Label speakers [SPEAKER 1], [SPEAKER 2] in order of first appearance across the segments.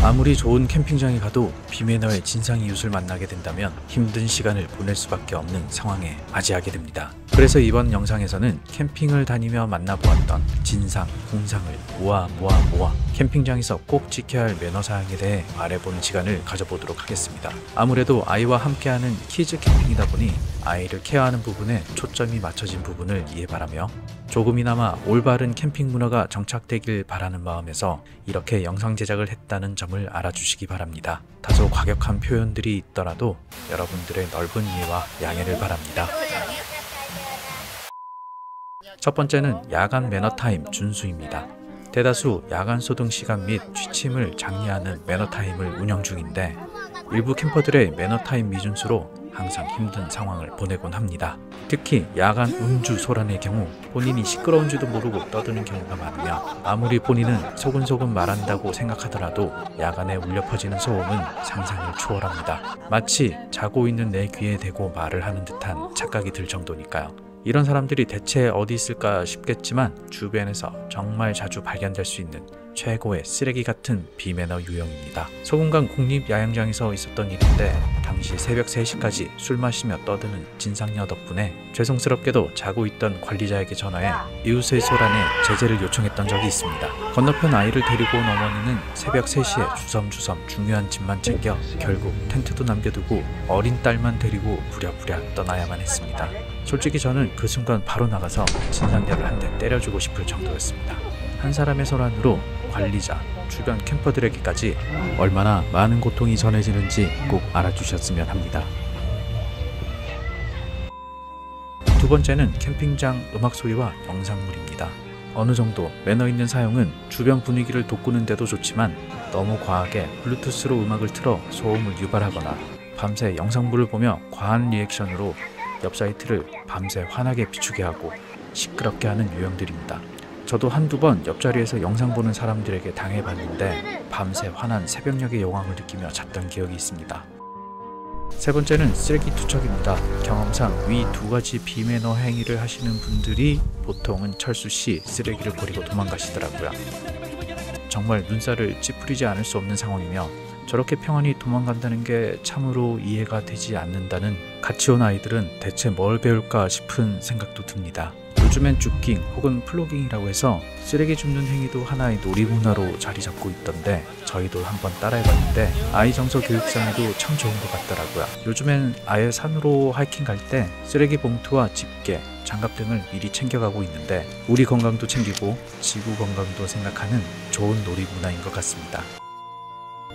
[SPEAKER 1] 아무리 좋은 캠핑장에 가도 비매너의 진상 이웃을 만나게 된다면 힘든 시간을 보낼 수밖에 없는 상황에 맞이하게 됩니다. 그래서 이번 영상에서는 캠핑을 다니며 만나보았던 진상, 공상을 모아 캠핑장에서 꼭 지켜야 할 매너 사항에 대해 말해보는 시간을 가져보도록 하겠습니다. 아무래도 아이와 함께하는 키즈 캠핑이다 보니 아이를 케어하는 부분에 초점이 맞춰진 부분을 이해 바라며 조금이나마 올바른 캠핑 문화가 정착되길 바라는 마음에서 이렇게 영상 제작을 했다는 점을 알아주시기 바랍니다. 다소 과격한 표현들이 있더라도 여러분들의 넓은 이해와 양해를 바랍니다. 첫 번째는 야간 매너타임 준수입니다. 대다수 야간 소등 시간 및 취침을 장려하는 매너타임을 운영 중인데 일부 캠퍼들의 매너타임 미준수로 항상 힘든 상황을 보내곤 합니다. 특히 야간 음주 소란의 경우 본인이 시끄러운지도 모르고 떠드는 경우가 많으며 아무리 본인은 소근소근 말한다고 생각하더라도 야간에 울려 퍼지는 소음은 상상을 초월합니다. 마치 자고 있는 내 귀에 대고 말을 하는 듯한 착각이 들 정도니까요. 이런 사람들이 대체 어디 있을까 싶겠지만 주변에서 정말 자주 발견될 수 있는 최고의 쓰레기 같은 비매너 유형입니다. 소금강 국립야영장에서 있었던 일인데 당시 새벽 3시까지 술 마시며 떠드는 진상녀 덕분에 죄송스럽게도 자고 있던 관리자에게 전화해 이웃의 소란에 제재를 요청했던 적이 있습니다. 건너편 아이를 데리고 온 어머니는 새벽 3시에 주섬주섬 중요한 짐만 챙겨 결국 텐트도 남겨두고 어린 딸만 데리고 부랴부랴 떠나야만 했습니다. 솔직히 저는 그 순간 바로 나가서 진상녀를 한 대 때려주고 싶을 정도였습니다. 한 사람의 소란으로 관리자, 주변 캠퍼들에게까지 얼마나 많은 고통이 전해지는지 꼭 알아주셨으면 합니다. 두 번째는 캠핑장 음악 소리와 영상물입니다. 어느 정도 매너 있는 사용은 주변 분위기를 돋구는 데도 좋지만 너무 과하게 블루투스로 음악을 틀어 소음을 유발하거나 밤새 영상물을 보며 과한 리액션으로 옆 사이트를 밤새 환하게 비추게 하고 시끄럽게 하는 유형들입니다. 저도 한두 번 옆자리에서 영상 보는 사람들에게 당해봤는데 밤새 환한 새벽녘의 여왕을 느끼며 잤던 기억이 있습니다. 세 번째는 쓰레기 투척입니다. 경험상 위 두 가지 비매너 행위를 하시는 분들이 보통은 철수 시 쓰레기를 버리고 도망가시더라고요. 정말 눈살을 찌푸리지 않을 수 없는 상황이며 저렇게 평안히 도망간다는 게 참으로 이해가 되지 않는다는 같이 온 아이들은 대체 뭘 배울까 싶은 생각도 듭니다. 요즘엔 쭈깅 혹은 플로깅이라고 해서 쓰레기 줍는 행위도 하나의 놀이문화로 자리 잡고 있던데 저희도 한번 따라해봤는데 아이 정서 교육상에도 참 좋은 것 같더라고요. 요즘엔 아예 산으로 하이킹 갈 때 쓰레기 봉투와 집게, 장갑 등을 미리 챙겨가고 있는데 우리 건강도 챙기고 지구 건강도 생각하는 좋은 놀이문화인 것 같습니다.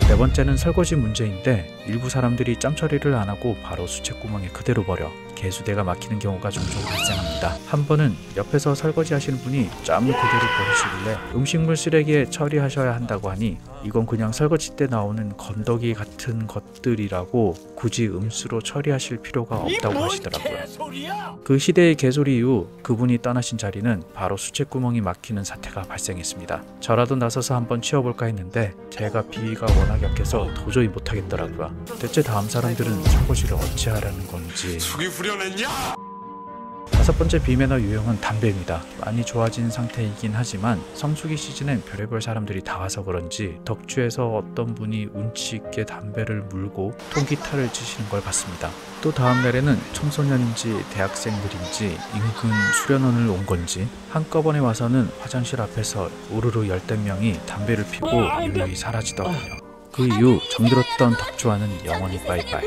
[SPEAKER 1] 네 번째는 설거지 문제인데 일부 사람들이 짬 처리를 안 하고 바로 수채구멍에 그대로 버려 개수대가 막히는 경우가 종종 발생합니다. 한 번은 옆에서 설거지 하시는 분이 짬을 그대로 버리시길래 음식물 쓰레기에 처리하셔야 한다고 하니 이건 그냥 설거지 때 나오는 건더기 같은 것들이라고 굳이 음수로 처리하실 필요가 없다고 하시더라고요. 그 시대의 개소리 이후 그분이 떠나신 자리는 바로 수채구멍이 막히는 사태가 발생했습니다. 저라도 나서서 한번 치워볼까 했는데 제가 비위가 워낙 약해서 도저히 못하겠더라고요. 대체 다음 사람들은 설거지를 어찌 하라는 건지.
[SPEAKER 2] 속이 후련했냐?
[SPEAKER 1] 다섯 번째 비매너 유형은 담배입니다. 많이 좋아진 상태이긴 하지만 성수기 시즌엔 별의별 사람들이 다 와서 그런지 덕주에서 어떤 분이 운치 있게 담배를 물고 통기타를 치시는 걸 봤습니다. 또 다음 날에는 청소년인지 대학생들인지 인근 수련원을 온 건지 한꺼번에 와서는 화장실 앞에서 우르르 열댓 명이 담배를 피고 유유히 사라지더군요. 그 이후 정들었던 덕주와는 영원히 빠이빠이.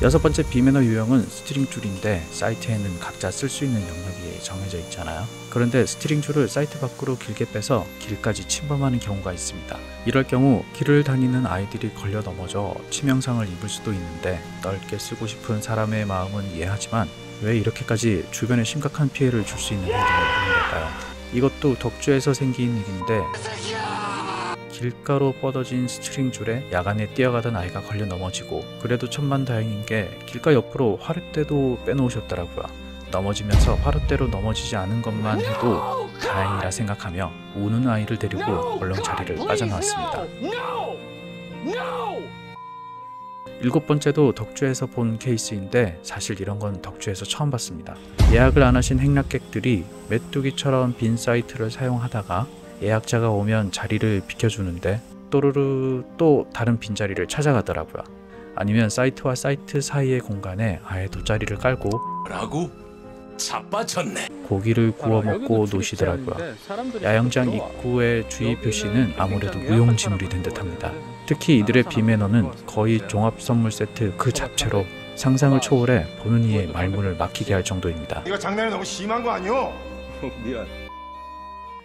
[SPEAKER 1] 여섯 번째 비매너 유형은 스트링줄인데 사이트에는 각자 쓸 수 있는 영역이 정해져 있잖아요. 그런데 스트링줄을 사이트 밖으로 길게 빼서 길까지 침범하는 경우가 있습니다. 이럴 경우 길을 다니는 아이들이 걸려 넘어져 치명상을 입을 수도 있는데 넓게 쓰고 싶은 사람의 마음은 이해하지만 왜 이렇게까지 주변에 심각한 피해를 줄 수 있는 행동을 하는 걸까요? 이것도 덕주에서 생긴 일인데 길가로 뻗어진 스트링줄에 야간에 뛰어가던 아이가 걸려 넘어지고 그래도 천만다행인 게 길가 옆으로 화롯대도 빼놓으셨더라고요. 넘어지면서 화롯대로 넘어지지 않은 것만 해도 다행이라 생각하며 우는 아이를 데리고 얼른 자리를 빠져나왔습니다. 일곱 번째도 덕주에서 본 케이스인데 사실 이런 건 덕주에서 처음 봤습니다. 예약을 안 하신 행락객들이 메뚜기처럼 빈 사이트를 사용하다가 예약자가 오면 자리를 비켜주는데 또르르 또 다른 빈자리를 찾아가더라고요. 아니면 사이트와 사이트 사이의 공간에 아예 돗자리를 깔고
[SPEAKER 2] 라고? 자빠졌네.
[SPEAKER 1] 고기를 구워 먹고 노시더라고요. 야영장 입구의 주의 표시는 아무래도 무용지물이 된 듯합니다. 특히 이들의 비매너는 거의 종합 선물 세트 그 자체로 상상을 초월해 보는 이의 말문을 막히게 할 정도입니다.
[SPEAKER 3] 이거 장난이 너무 심한 거 아니오?
[SPEAKER 2] 미안.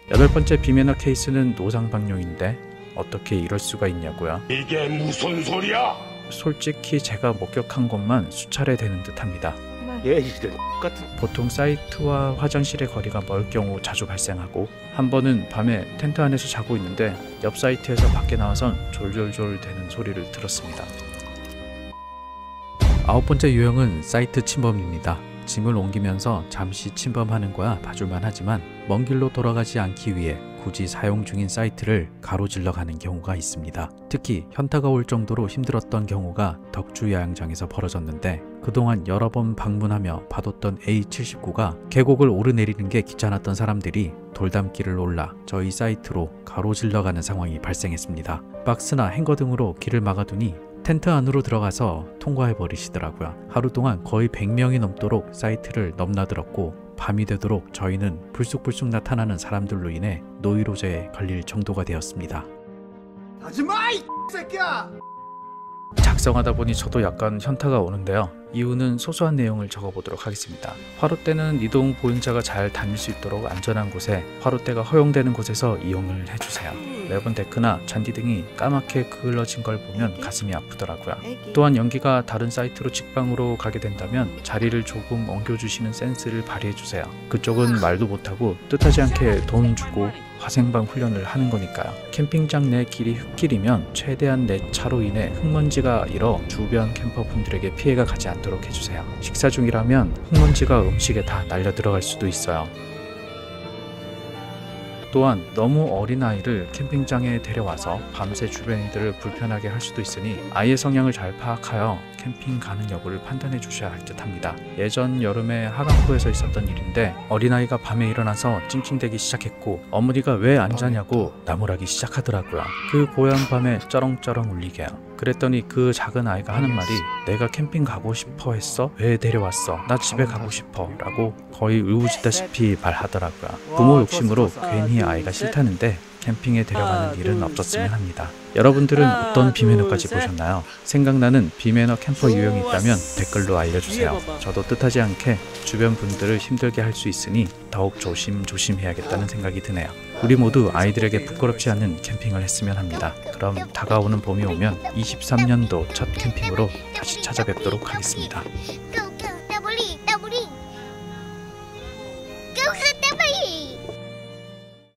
[SPEAKER 1] 여덟 번째 비매너 케이스는 노상방뇨인데 어떻게 이럴 수가 있냐고요.
[SPEAKER 3] 이게 무슨 소리야?
[SPEAKER 1] 솔직히 제가 목격한 것만 수차례 되는 듯합니다.
[SPEAKER 2] 얘 이들 같은.
[SPEAKER 1] 보통 사이트와 화장실의 거리가 멀 경우 자주 발생하고, 한 번은 밤에 텐트 안에서 자고 있는데 옆 사이트에서 밖에 나와선 졸졸졸 대는 소리를 들었습니다. 아홉 번째 유형은 사이트 침범입니다. 짐을 옮기면서 잠시 침범하는 거야 봐줄만 하지만 먼 길로 돌아가지 않기 위해 굳이 사용 중인 사이트를 가로질러 가는 경우가 있습니다. 특히 현타가 올 정도로 힘들었던 경우가 덕주 야영장에서 벌어졌는데, 그동안 여러 번 방문하며 봐뒀던 A79가 계곡을 오르내리는 게 귀찮았던 사람들이 돌담길을 올라 저희 사이트로 가로질러 가는 상황이 발생했습니다. 박스나 행거 등으로 길을 막아두니 텐트 안으로 들어가서 통과해버리시더라고요. 하루 동안 거의 100명이 넘도록 사이트를 넘나들었고, 밤이 되도록 저희는 불쑥불쑥 나타나는 사람들로 인해 노이로제에 걸릴 정도가 되었습니다.
[SPEAKER 3] 하지마 이 새끼야!
[SPEAKER 1] 작성하다 보니 저도 약간 현타가 오는데요. 이유는 소소한 내용을 적어보도록 하겠습니다. 화롯대는 이동 보행자가 잘 다닐 수 있도록 안전한 곳에, 화롯대가 허용되는 곳에서 이용을 해주세요. 매번 데크나 잔디 등이 까맣게 그을러진 걸 보면 가슴이 아프더라고요. 또한 연기가 다른 사이트로 직방으로 가게 된다면 자리를 조금 옮겨주시는 센스를 발휘해주세요. 그쪽은 말도 못하고 뜻하지 않게 돈 주고 화생방 훈련을 하는 거니까요. 캠핑장 내 길이 흙길이면 최대한 내 차로 인해 흙먼지가 일어 주변 캠퍼분들에게 피해가 가지 않도록 해주세요. 식사 중이라면 흙먼지가 음식에 다 날려 들어갈 수도 있어요. 또한 너무 어린 아이를 캠핑장에 데려와서 밤새 주변인들을 불편하게 할 수도 있으니 아이의 성향을 잘 파악하여 캠핑 가는 여부를 판단해 주셔야 할 듯합니다. 예전 여름에 하강포에서 있었던 일인데, 어린아이가 밤에 일어나서 찡찡대기 시작했고 어머니가 왜 안 자냐고 나무라기 시작하더라고요. 그 고요한 밤에 쩌렁쩌렁 울리게요. 그랬더니 그 작은 아이가 하는 말이 "내가 캠핑 가고 싶어 했어? 왜 데려왔어? 나 집에 가고 싶어" 라고 거의 울부짖다시피 말하더라고요. 부모 욕심으로 괜히 아이가 싫다는데 캠핑에 데려가는 일은 없었으면 합니다. 여러분들은 어떤 비매너까지 보셨나요? 생각나는 비매너 캠퍼 유형이 있다면 댓글로 알려주세요. 저도 뜻하지 않게 주변 분들을 힘들게 할 수 있으니 더욱 조심해야겠다는 생각이 드네요. 우리 모두 아이들에게 부끄럽지 않은 캠핑을 했으면 합니다. 그럼 다가오는 봄이 오면 23년도 첫 캠핑으로 다시 찾아뵙도록 하겠습니다.